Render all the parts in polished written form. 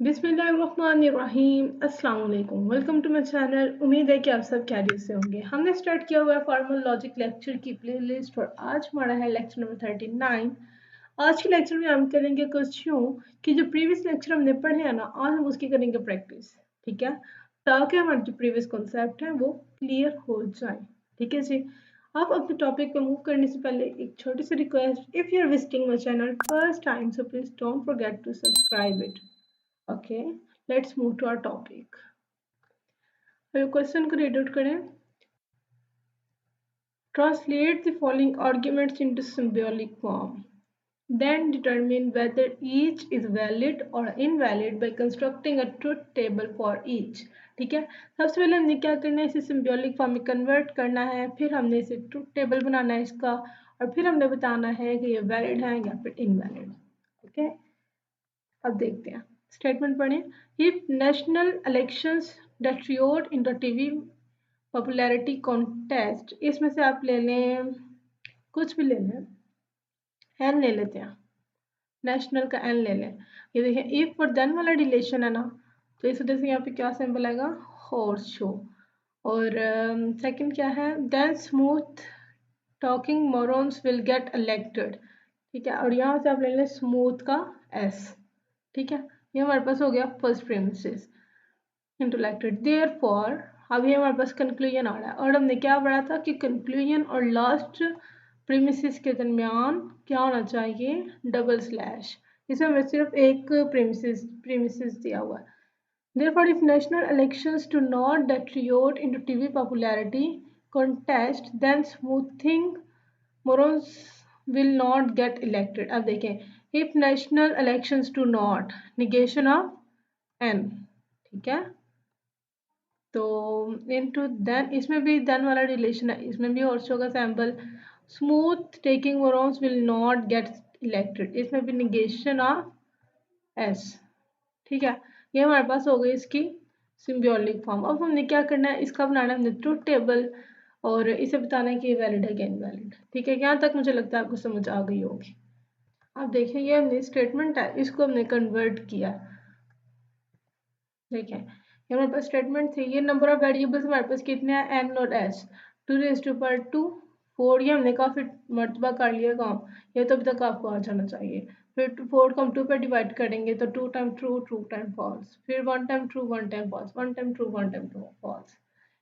बिस्मिल्लाहिर्रहमानिर्रहीम अस्सलाम वालेकुम। Welcome to my channel. उम्मीद है कि आप सब खैरियत से होंगे। हमने स्टार्ट किया हुआ है फॉर्मल लॉजिक लेक्चर की प्लेलिस्ट और आज हमारा है लेक्चर नंबर 39। आज के लेक्चर में हम करेंगे क्वेश्चन कि जो प्रीवियस लेक्चर हमने पढ़े हैं ना, आज हम उसकी करेंगे प्रैक्टिस, ठीक है, ताकि हमारे जो प्रीवियस कॉन्सेप्ट हैं वो क्लियर हो जाए। ठीक है जी। आप अपने टॉपिक पे मूव करने से पहले एक छोटी सी request, if you are visiting my channel first time so please don't forget to subscribe it. Okay, let's move to our topic. तो क्वेश्चन को रीड आउट करें। Translate the following arguments into symbolic form. Then determine whether each is valid or invalid by constructing a truth table for each. ठीक है, सबसे पहले हमने क्या करना है, इसे सिम्बोलिक फॉर्म में कन्वर्ट करना है, फिर हमने इसे ट्रुथ टेबल बनाना है इसका, और फिर हमने बताना है कि ये वैलिड है या फिर इनवैलिड। ओके, अब देखते हैं, स्टेटमेंट पढ़ें। If national elections deteriorate in the TV popularity contest, इसमें से आप ले लें, कुछ भी ले लें, एन ले लेते हैं, नेशनल का एन ले लें। ये देखें, इफ और देन वाला रिलेशन है ना, तो इस वजह से यहाँ पे क्या सिंबल आएगा, हॉर्स शो। और सेकंड क्या है, then smooth talking morons will get elected. ठीक है, और यहाँ से आप ले लें स्मूथ का एस। ठीक है, ये हमारे पास हो गया फर्स्ट प्रीमिसेस इंटलेक्टेड। देयरफॉर अभी हमारे पास कंक्लूजन आ रहा है, और हमने क्या पढ़ा था कि कंक्लूजन और लास्ट प्रीमिसेस के दरमियान क्या होना चाहिए, डबल स्लैश। इसमें हमें सिर्फ एक प्रीमिसेस दिया हुआ है। Therefore, if national elections do not deteriorate into TV popularity contest, then smoothing morons will not get elected. अब देखें, if national elections do not, negation of n, ठीक है, तो into then, इसमें भी then वाला रिलेशन है, इसमें भी और शो का sample, smooth taking morons will not get elected, इसमें भी negation of s। ठीक है, ये हमारे पास हो गई इसकी सिम्बोलिक फॉर्म। अब हमने क्या करना है, इसका बनाना है हमने ट्रुथ टेबल, और इसे बताना है कि ये वैलिड है कि इनवैलिड। ठीक है, यहाँ तक मुझे लगता है आपको समझ आ गई होगी। अब देखिए, ये हमने स्टेटमेंट है, इसको हमने कन्वर्ट किया। देखें, ये हमारे पास स्टेटमेंट थी, ये नंबर ऑफ वेरिएबल्स हमारे पास कितने हैं, एन और एस, 2⁻², 4, ये हमने काफ़ी मरतबा कर लिया काम, ये तो अभी तक आपको आ जाना चाहिए। फिर 4 को हम 2 पे डिवाइड करेंगे तो 2 टाइम ट्रू, 2 टाइम फॉल्स, फिर 1 time true, 1 time false, 1 time true, 1 time false.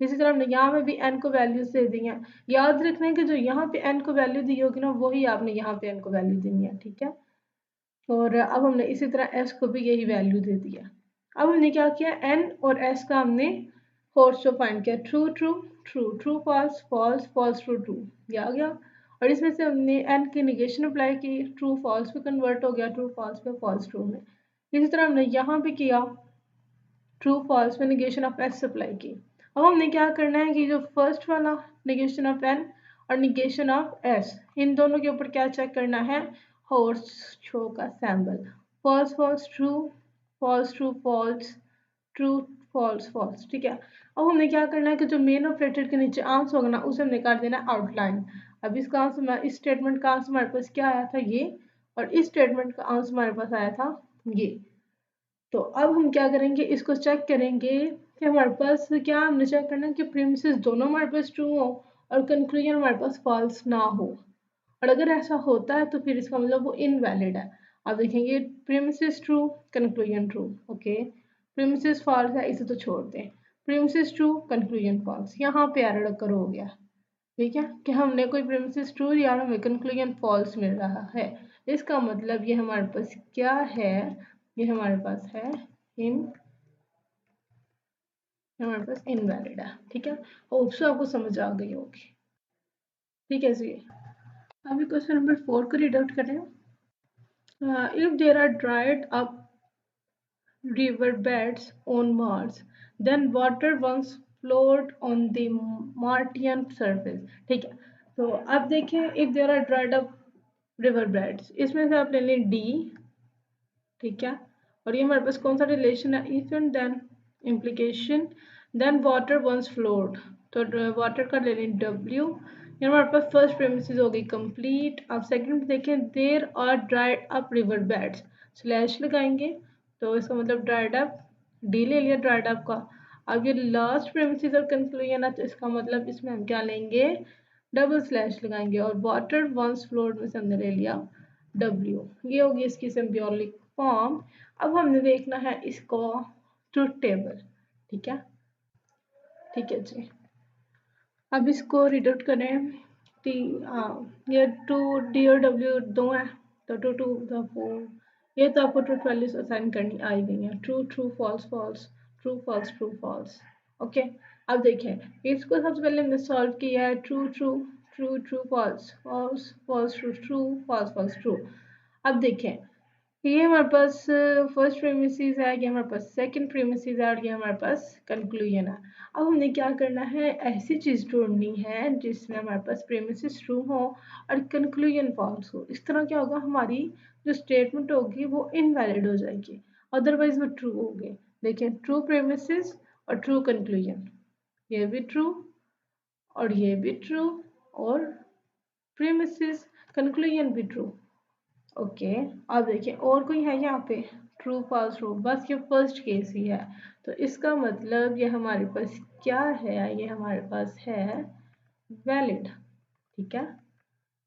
इसी तरह हमने यहाँ पे भी n को वैल्यूज दे दी हैं। याद रखना है कि जो यहाँ पे n को वैल्यू दी होगी ना, वही आपने यहाँ पे n को वैल्यू देनी है। ठीक है, और अब हमने इसी तरह s को भी यही वैल्यू दे दिया। अब हमने क्या किया, n और s का हमने हॉर्स शो फाइंड किया, true true true, true false false, false true true, ये आ गया। और इसमें से हमने n की निगेशन अप्लाई की, ट्रू फॉल्स पे कन्वर्ट हो गया, ट्रू फॉल्स पे फॉल्स ट्रू में। इसी तरह हमने यहाँ पे किया, ट्रू फॉल्स पे निगेशन ऑफ s अप्लाई की। अब हमने क्या करना है कि जो फर्स्ट वाला निगेशन ऑफ n और निगेशन ऑफ s, इन दोनों के ऊपर क्या चेक करना है, हॉर्स शो का सैम्बल, false false true, false true false, true false false. ठीक है, अब हमने क्या करना है कि जो मेन ऑपरेटर के नीचे आंसर होगा ना, उसे हमने कर देना आउटलाइन। अब इसका आंसर, इस स्टेटमेंट का आंसर हमारे पास क्या आया था, ये, और इस स्टेटमेंट का आंसर हमारे पास आया था ये। तो अब हम क्या करेंगे, इसको चेक करेंगे कि हमारे पास क्या, हमने चेक करना है कि प्रीमिसेस दोनों हमारे पास ट्रू हो और कंक्लूजन हमारे पास फॉल्स ना हो, और अगर ऐसा होता है तो फिर इसका मतलब वो इनवैलिड है। अब देखेंगे, premises true, conclusion true, okay, premises false है, इसे तो छोड़ दें, प्रीमिसेस ट्रू, कंक्लूजन फॉल्स, यहाँ पे एरर अकर हो गया। ठीक है, कि हमने कोई प्रीमिसेस ट्रू या हमें कंक्लूजन फॉल्स मिल रहा है, इसका मतलब ये हमारे पास क्या है, ये हमारे पास है हमारे पास इनवैलिड है। ठीक है, होप सो आपको समझ आ गई होगी। ठीक है जी, अभी क्वेश्चन नंबर 4 को रीड आउट करें। If there are dried up river beds on Mars, then water once flowed on the Martian surface। ठीक है, तो अब देखें, if there are dried up river beds, इसमें से आप ले लें D। ठीक है, और ये हमारे पास कौन सा रिलेशन है, if and then implication, then water once flowed, तो वाटर का ले लें W। ये हमारे पास फर्स्ट प्रेमिसेस हो गई कंप्लीट। अब सेकंड देखें, there are dried up river beds, slash लगाएंगे, तो इसका मतलब ड्राइड अप, डी ले लिया ड्राइड अप का। अब ये लास्ट प्रेमिसेस और कंक्लूजन है, तो इसका मतलब इसमें हम क्या लेंगे, डबल स्लैश लगाएंगे, और वाटर वंस फ्लोड में से हमने ले लिया W। ये होगी इसकी सिंबॉलिक फॉर्म। अब हमने देखना है इसको ट्रुथ टेबल। ठीक है, ठीक है जी। अब इसको रीड आउट करें। टी ये टू डी और W दो हैं, तो टू टू द फोर, ये तो आपको ट्रूथ वैल्यूज असाइन करनी आ ही गई है। True true false false, true false true false. Okay, अब देखें इसको सबसे पहले हमने सॉल्व किया है। True true true true false, false false true, true false false true. अब देखें ये हमारे पास फर्स्ट प्रीमिसेस है, ये हमारे पास सेकंड प्रीमिसेस है, और ये हमारे पास कंक्लूजन है। अब हमने क्या करना है, ऐसी चीज़ ढूंढनी है जिसमें हमारे पास प्रीमिसेस ट्रू हो और कंक्लूजन फॉल्स हो। इस तरह क्या होगा, हमारी जो स्टेटमेंट होगी वो इनवैलिड हो जाएगी, अदरवाइज वो ट्रू होगी। देखिए ट्रू प्रीमिसेस और ट्रू कंक्लूजन, ये भी ट्रू और ये भी ट्रू, और प्रीमिसेस कंक्लूजन भी ट्रू। ओके, अब देखिए और कोई है यहाँ पे, ट्रू फॉल्स ट्रू, बस ये फर्स्ट केस ही है। तो इसका मतलब ये हमारे पास क्या है, ये हमारे पास है वैलिड। ठीक है,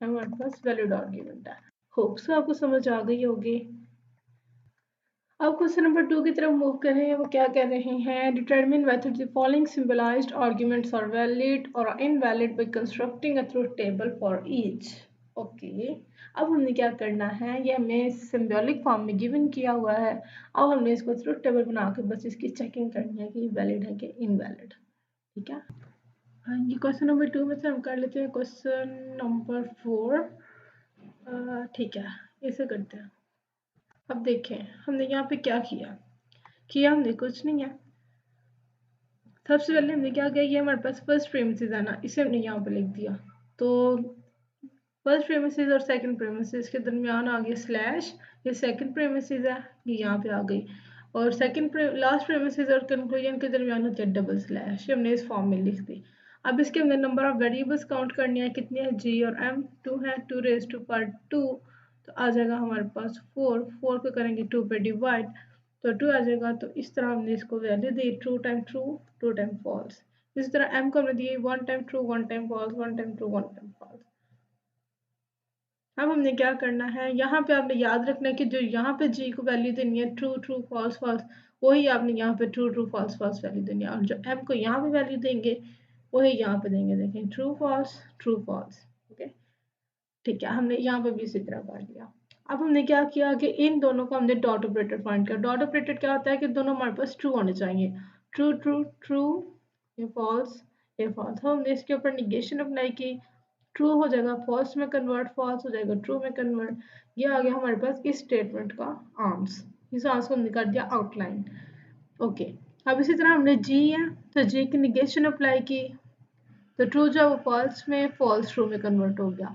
हमारे पास वैलिड आर्ग्यूमेंट है। होप सो आपको समझ आ गई होगी। अब क्वेश्चन नंबर 2 की तरफ मूव कर रहे हैं। वो क्या कह रहे हैं, determine whether the following symbolized arguments are valid और invalid by constructing a truth table for each. Okay, अब हमने क्या करना है, ये हमें सिंबॉलिक फॉर्म में गिवन किया हुआ है। अब हमने इसको ट्रूथ टेबल बना के बस इसकी चेकिंग करनी है कि वैलिड है कि इनवैलिड। ठीक है, हाँ ये क्वेश्चन नंबर 2 में से हम कर लेते हैं क्वेश्चन नंबर 4। ठीक है, इसे करते हैं। अब देखें हमने यहाँ पे क्या किया हमने कुछ नहीं है। सबसे पहले हमने क्या किया, ये हमारे पास फर्स्ट प्रेमिसेस है ना, इसे हमने यहाँ पे लिख दिया। तो फर्स्ट प्रेमिसेस और सेकंड प्रेमिसेस के दरमियान आ गया स्लैश, ये सेकंड प्रेमिसेस है, ये यहाँ पे आ गई, और सेकंड लास्ट प्रेमिसेस और कंक्लूजन के दरमियान होता है डबल स्लैश, ये हमने इस फॉर्म में लिख दी। अब इसके अंदर नंबर ऑफ वेरिएबल्स काउंट करनी है, कितने हैं, G और M, 2 है, 2 रेज टू पावर 2, तो आ जाएगा हमारे पास 4, 4 को करेंगे 2 पे डिवाइड, तो 2 आ जाएगा। तो इस तरह हमने इसको वैल्यू दी, true time true, two time false. इसी तरह M को हमने दिए 1 time true, 1 time false, 1 time true, 1 time false. अब हमने क्या करना है, यहाँ पे आपने याद रखना है कि जो यहाँ पे G को वैल्यू देनी है ट्रू ट्रू फॉल्स फॉल्स, वही आपने यहाँ पे true true false false value देनी है, और जो M को यहाँ पे वैल्यू देंगे वही यहाँ पे देंगे। देखें true false true false. Okay, ठीक है, हमने यहाँ पे भी इसी तरह कर लिया। अब हमने क्या किया कि इन दोनों को हमने डॉट ऑपरेटर फाइंड किया। डॉट ऑपरेटर क्या होता है कि दोनों हमारे पास ट्रू होने चाहिए, ट्रू ट्रू ट्रू, ये फॉल्स ये फॉल्स। हमने इसके ऊपर निगेशन अप्लाई की, ट्रू हो जाएगा फॉल्स में कन्वर्ट, फॉल्स हो जाएगा ट्रू में कन्वर्ट। ये आ गया हमारे पास इस स्टेटमेंट का आंस। इस आंस को हमने कर दिया आउटलाइन। ओके, अब इसी तरह हमने जी है, तो जी की निगेशन अप्लाई की, तो ट्रू जो वो फॉल्स में, फॉल्स ट्रू में कन्वर्ट हो गया।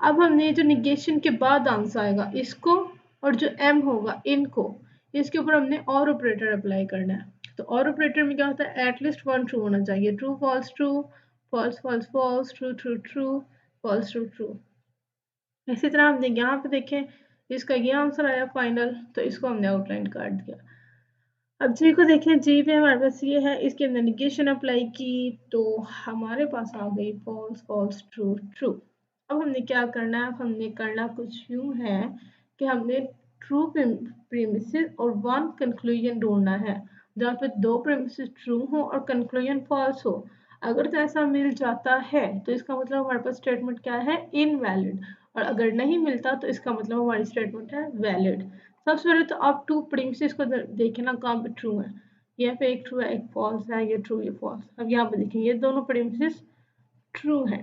अब हमने जो निगेशन के बाद आंसर आएगा इसको, और जो एम होगा इनको, इसके ऊपर हमने और ऑपरेटर अप्लाई करना है। तो और ऑपरेटर में क्या होता है, एटलीस्ट 1 ट्रू होना चाहिए, true false true, false false false, true true true, false true true. इसी तरह हमने यहाँ पे देखें, इसका ये आंसर आया फाइनल, तो इसको हमने आउटलाइन काट दिया। अब जी को देखें, जी पे हमारे पास ये है, इसके अंदर निगेशन अप्लाई की, तो हमारे पास आ गई फॉल्स फॉल्स ट्रू ट्रू। अब हमने क्या करना है, हमने करना कुछ यूं है कि हमने ट्रू प्रीमिसेस और 1 कंक्लूजन ढूंढना है, जहाँ पे 2 प्रीमिसेस ट्रू हो और कंक्लूजन फॉल्स हो। अगर तो ऐसा मिल जाता है तो इसका मतलब हमारे पास स्टेटमेंट क्या है, इनवैलिड, और अगर नहीं मिलता तो इसका मतलब हमारी स्टेटमेंट है वैलिड। सबसे पहले तो आप 2 प्रीमिसेस को देखें ना, कहाँ पे ट्रू है, यहाँ पे एक ट्रू है एक फॉल्स है, ये ट्रू ये फॉल्स। अब यहाँ पे देखें ये दोनों प्रीमिसेस ट्रू है।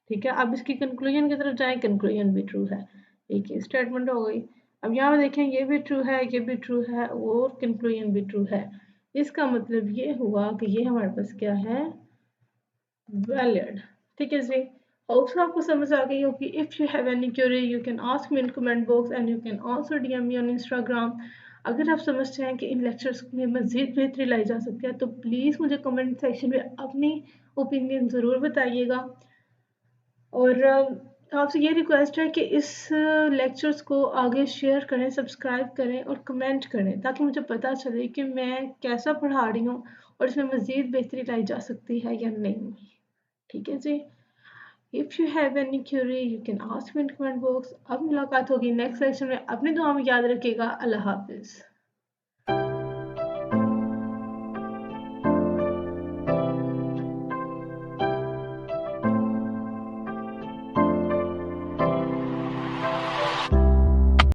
ठीक है, अब इसकी कंक्लूजन की तरफ जाएं, कंक्लूजन भी ट्रू है, एक ही स्टेटमेंट हो गई। अब यहाँ पे देखें ये भी ट्रू है, ये भी ट्रू है, और कंक्लूजन भी ट्रू है। इसका मतलब ये हुआ कि ये हमारे पास क्या है, वैलिड। ठीक है जी, होप्स आपको समझ आ गई होगी। If you have any query you can ask me in comment box and you can also DM me on Instagram. अगर आप समझते हैं कि इन लेक्चर्स में मज़ीद बेहतरी लाई जा सकती है तो प्लीज़ मुझे कमेंट सेक्शन में अपनी ओपिनियन ज़रूर बताइएगा। और आपसे ये रिक्वेस्ट है कि इस लेक्चर्स को आगे शेयर करें, सब्सक्राइब करें और कमेंट करें ताकि मुझे पता चले कि मैं कैसा पढ़ा रही हूँ और इसमें मज़ीद बेहतरी लाई जा सकती है या नहीं। ठीक है जी। If you have any query you can ask me in comment box. अब मुलाकात होगी नेक्स्ट लेक्चर में। अपनी दुआ में याद रखिएगा। अल्लाह हाफिज़।